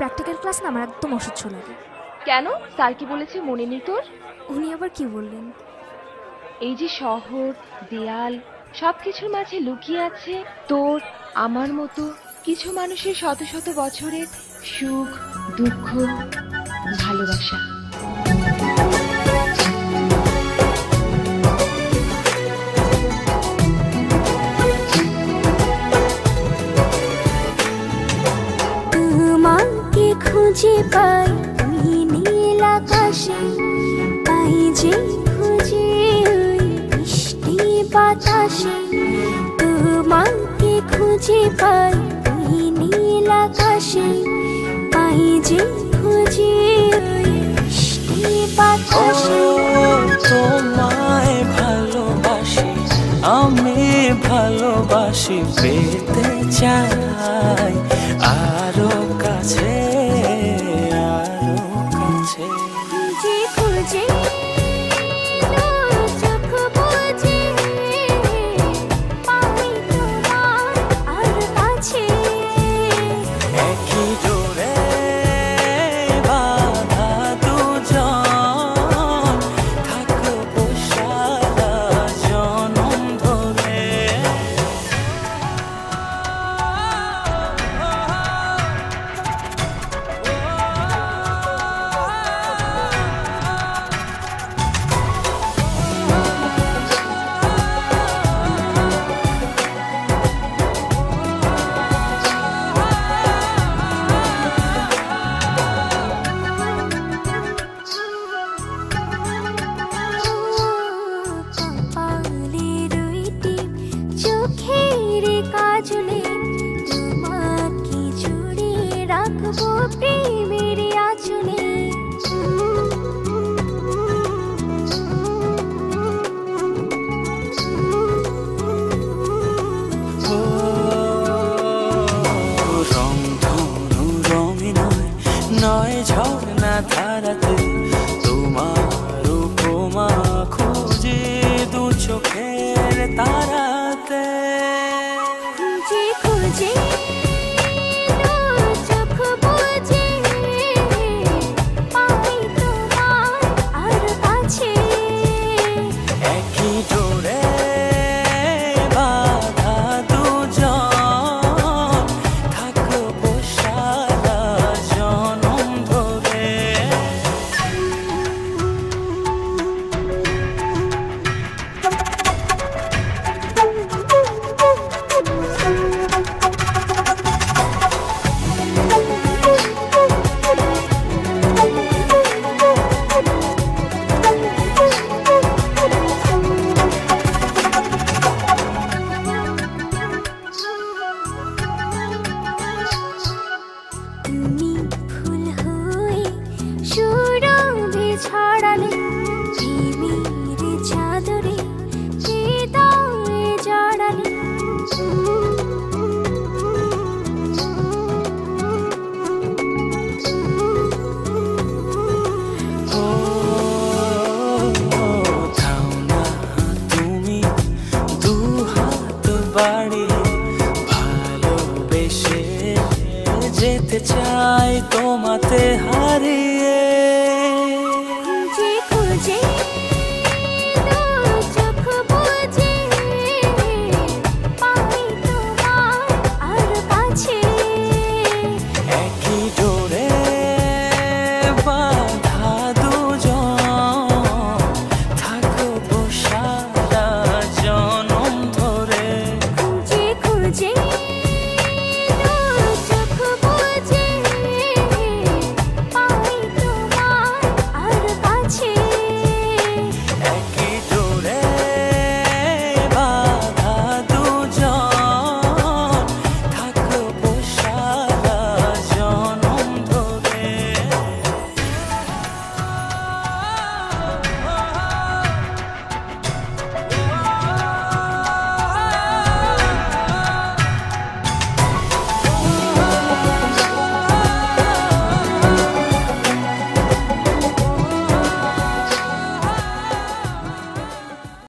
Practical class না আমার একদম অসহ্য লাগে। কেন? স্যার কি বলেছে মনে নেই তোর? উনি আবার কি বললেন? এই যে শহর, দেয়াল, সবকিছুর মাঝে লুকিয়ে আছে তোর আমার মতো কিছু মানুষের শত শত বছরের সুখ, দুঃখ, ভালোবাসা। তোমাকে খুঁজে পাই ওই নীল আকাশে, পাই যে খুঁজে ওই বৃষ্টি বাতাসে। তোমাকে খুঁজে পাই ওই নীল আকাশে, পাই যে খুঁজে ওই বৃষ্টি বাতাসে। তোমায় ভালোবাসি, আমি ভালোবাসি পেতে চাই।